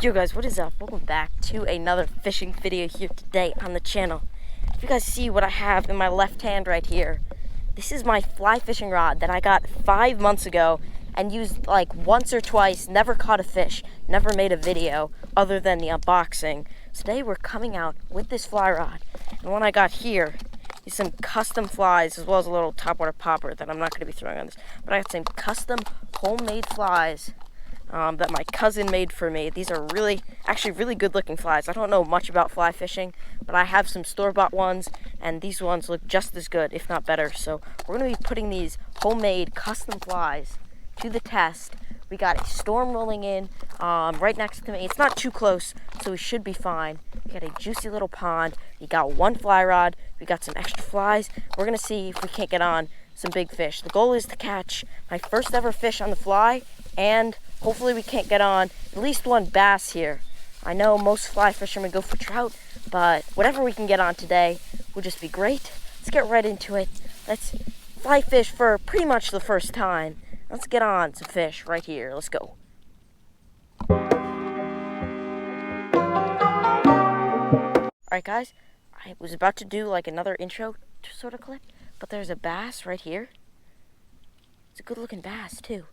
Yo guys, what is up? Welcome back to another fishing video here today on the channel. If you guys see what I have in my left hand right here, this is my fly fishing rod that I got 5 months ago and used like once or twice, never caught a fish, never made a video other than the unboxing. Today we're coming out with this fly rod, and what I got here is some custom flies as well as a little topwater popper that I'm not going to be throwing on this, but I got some custom homemade flies that my cousin made for me. These are actually really good looking flies. I don't know much about fly fishing, but I have some store-bought ones, and these ones look just as good, if not better. So we're going to be putting these homemade custom flies to the test. We got a storm rolling in right next to me. It's not too close, so we should be fine. We got a juicy little pond. We got one fly rod. We got some extra flies. We're going to see if we can't get on some big fish. The goal is to catch my first ever fish on the fly, and hopefully we can't get on at least one bass here. I know most fly fishermen go for trout, but whatever we can get on today will just be great. Let's get right into it. Let's fly fish for pretty much the first time. Let's get on some fish right here. Let's go. Alright guys, I was about to do like another intro sort of clip, but there's a bass right here. It's a good looking bass too.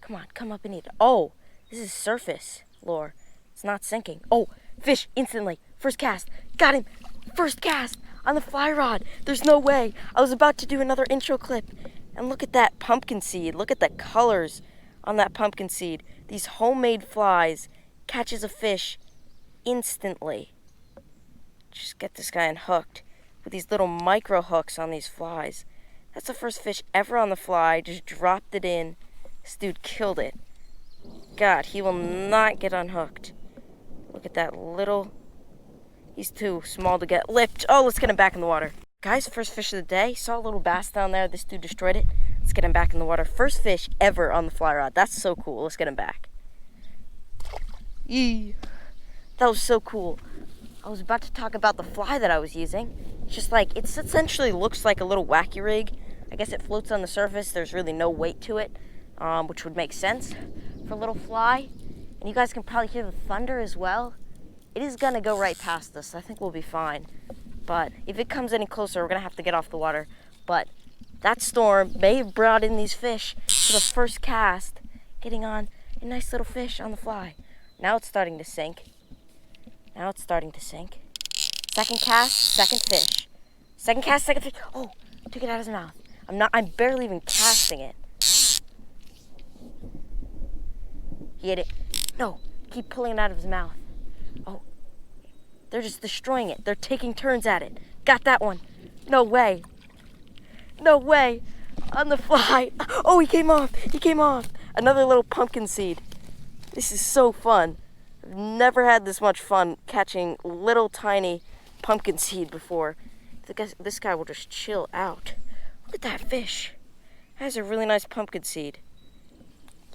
Come on, come up and eat it. Oh, this is surface lure. It's not sinking. Oh, fish instantly. First cast. Got him. First cast on the fly rod. There's no way. I was about to do another intro clip. And look at that pumpkin seed. Look at the colors on that pumpkin seed. These homemade flies catches a fish instantly. Just get this guy unhooked with these little micro hooks on these flies. That's the first fish ever on the fly. Just dropped it in. This dude killed it. God, he will not get unhooked. Look at that little... He's too small to get lipped. Oh, let's get him back in the water. Guys, first fish of the day. Saw a little bass down there. This dude destroyed it. Let's get him back in the water. First fish ever on the fly rod. That's so cool. Let's get him back. Yee. That was so cool. I was about to talk about the fly that I was using. It's just like, it essentially looks like a little wacky rig. I guess it floats on the surface. There's really no weight to it. Which would make sense for a little fly. And you guys can probably hear the thunder as well. It is gonna go right past us. I think we'll be fine. But if it comes any closer, we're gonna have to get off the water. But that storm may have brought in these fish for the first cast, getting on a nice little fish on the fly. Now it's starting to sink. Now it's starting to sink. Second cast, second fish. Second cast, second fish. Oh, took it out of his mouth. I'm barely even casting it. He hit it. No, keep pulling it out of his mouth. Oh, they're just destroying it. They're taking turns at it. Got that one. No way. No way. On the fly. Oh, he came off. He came off. Another little pumpkin seed. This is so fun. I've never had this much fun catching little tiny pumpkin seed before. This guy will just chill out. Look at that fish. That has a really nice pumpkin seed.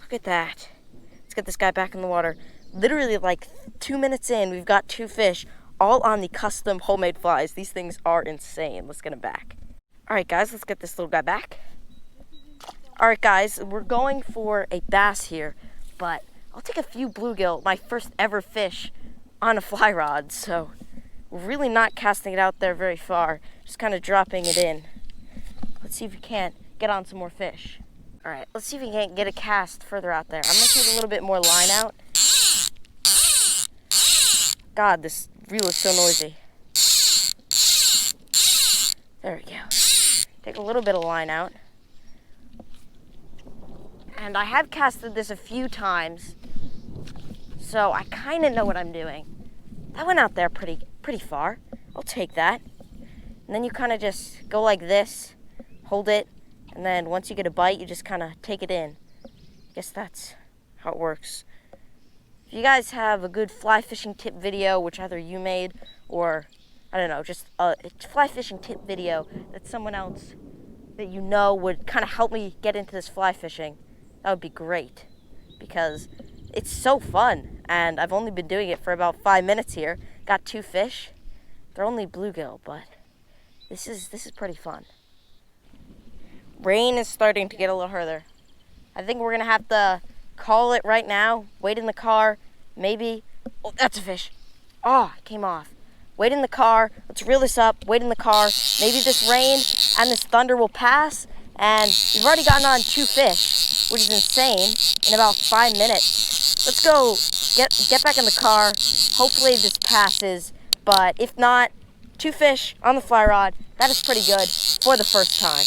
Look at that. Let's get this guy back in the water. Literally like 2 minutes in, we've got 2 fish, all on the custom homemade flies. These things are insane. Let's get him back. All right, guys, let's get this little guy back. All right, guys, we're going for a bass here, but I'll take a few bluegill, my first ever fish on a fly rod. So we're really not casting it out there very far, just kind of dropping it in. Let's see if we can't get on some more fish. All right, let's see if we can't get a cast further out there. I'm gonna take a little bit more line out. God, this reel is so noisy. There we go. Take a little bit of line out. And I have casted this a few times, so I kind of know what I'm doing. That went out there pretty far. I'll take that. And then you kind of just go like this, hold it, and then once you get a bite, you just kind of take it in. I guess that's how it works. If you guys have a good fly fishing tip video, which either you made or, I don't know, just a fly fishing tip video that someone else that you know would kind of help me get into this fly fishing, that would be great. Because it's so fun, and I've only been doing it for about 5 minutes here. Got 2 fish. They're only bluegill, but this is pretty fun. Rain is starting to get a little further. I think we're gonna have to call it right now, wait in the car, maybe. Oh, that's a fish. Oh, it came off. Wait in the car. Let's reel this up. Wait in the car. Maybe this rain and this thunder will pass. And we've already gotten on 2 fish, which is insane, in about 5 minutes. Let's go. Get back in the car. Hopefully this passes. But if not, 2 fish on the fly rod. That is pretty good for the first time.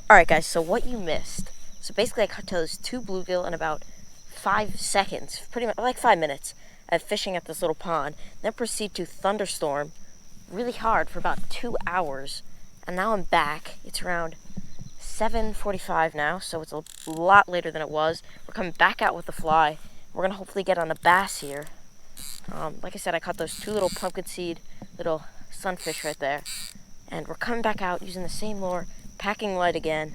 Alright guys, so what you missed. So basically I caught those 2 bluegill in about 5 seconds. Pretty much like 5 minutes. Of fishing at this little pond, then proceed to thunderstorm really hard for about 2 hours, and now I'm back. It's around 7:45 now, so it's a lot later than it was. We're coming back out with the fly. We're gonna hopefully get on a bass here. Like I said, I caught those 2 little pumpkin seed little sunfish right there, and we're coming back out using the same lure, packing light again,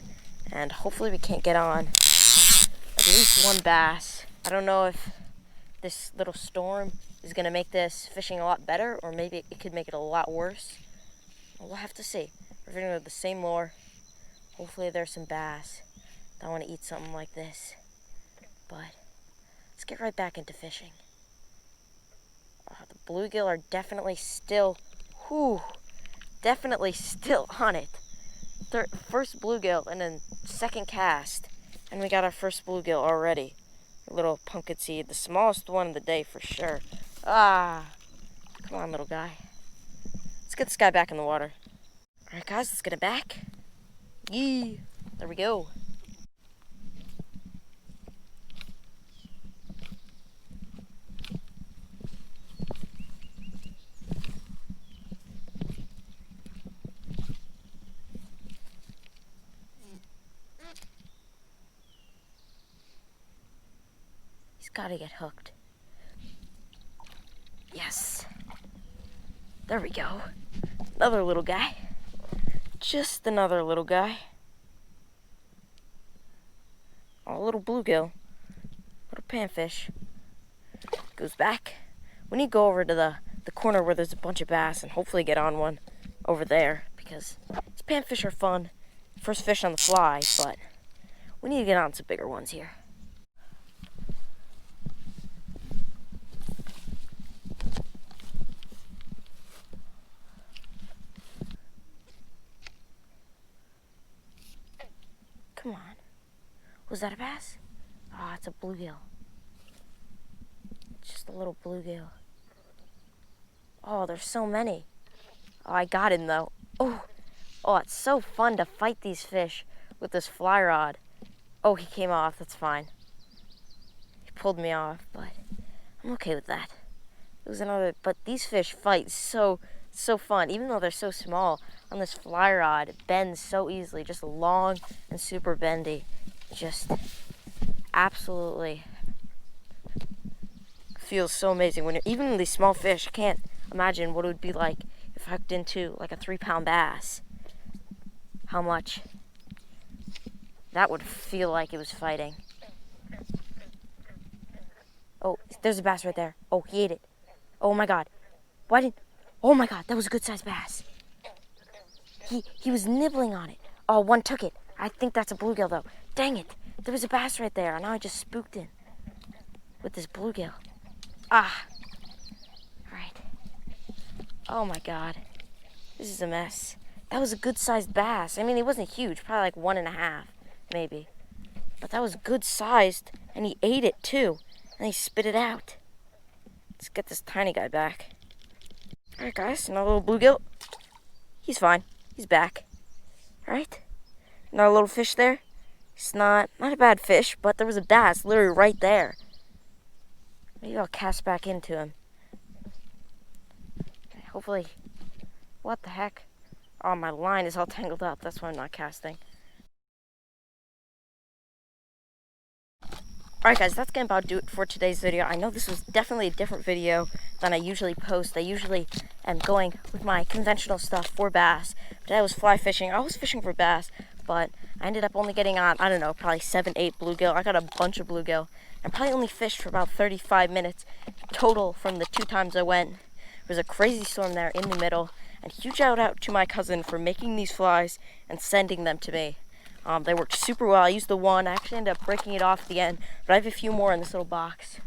and hopefully we can't get on at least 1 bass. I don't know if this little storm is going to make this fishing a lot better, or maybe it could make it a lot worse. We'll have to see. We're fishing with the same lure. Hopefully there's some bass. I want to eat something like this. But let's get right back into fishing. The bluegill are definitely still on it. First bluegill and then second cast, and we got our first bluegill already. Little pumpkin seed, the smallest one of the day for sure. Come on, little guy. Let's get this guy back in the water. All right, guys, let's get it back. Yee, there we go. Gotta get hooked. Yes. There we go. Another little guy. Just another little guy. Oh, little bluegill. Little panfish. Goes back. We need to go over to the corner where there's a bunch of bass and hopefully get on one over there, because these panfish are fun. First fish on the fly, but we need to get on some bigger ones here. Come on. Was that a bass? Oh, it's a bluegill. Just a little bluegill. Oh, there's so many. Oh, I got him though. Oh, it's so fun to fight these fish with this fly rod. Oh, he came off. That's fine. He pulled me off, but I'm okay with that. It was another, but these fish fight so fun, even though they're so small. On this fly rod, it bends so easily, just long and super bendy. Just absolutely feels so amazing. When even these small fish, I can't imagine what it would be like if I hooked into like a 3-pound bass. How much that would feel like it was fighting. Oh, there's a bass right there. Oh, he ate it. Oh my God. Oh my God, that was a good sized bass. He was nibbling on it. Oh, one took it. I think that's a bluegill though. Dang it. There was a bass right there, and now I just spooked in with this bluegill. All right. Oh my God. This is a mess. That was a good sized bass. I mean, it wasn't huge, probably like 1.5, maybe. But that was good sized, and he ate it too, and he spit it out. Let's get this tiny guy back. All right, guys, another little bluegill. He's fine. He's back. All right. Another little fish there. It's not a bad fish, but there was a bass literally right there. Maybe I'll cast back into him. Okay, hopefully. What the heck? Oh, my line is all tangled up. That's why I'm not casting. Alright guys, that's gonna about do it for today's video. I know this was definitely a different video than I usually post. I usually am going with my conventional stuff for bass. Today I was fly fishing. I was fishing for bass, but I ended up only getting on, I don't know, probably 7, 8 bluegill. I got a bunch of bluegill. I probably only fished for about 35 minutes total from the 2 times I went. There was a crazy storm there in the middle. And huge shout out to my cousin for making these flies and sending them to me. They worked super well. I used the one. I actually ended up breaking it off at the end, but I have a few more in this little box.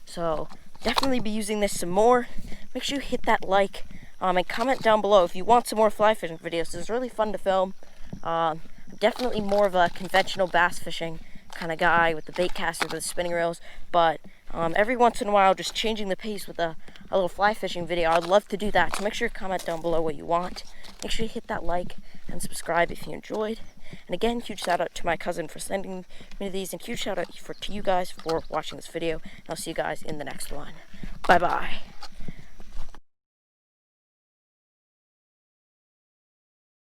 So definitely be using this some more. Make sure you hit that like and comment down below if you want some more fly fishing videos. This is really fun to film. I'm definitely more of a conventional bass fishing kind of guy with the bait caster with the spinning reels, but every once in a while just changing the pace with a little fly fishing video. I'd love to do that, so make sure you comment down below what you want. Make sure you hit that like and subscribe if you enjoyed. And again, huge shout out to my cousin for sending me these, and huge shout out to you guys for watching this video. And I'll see you guys in the next one. Bye bye.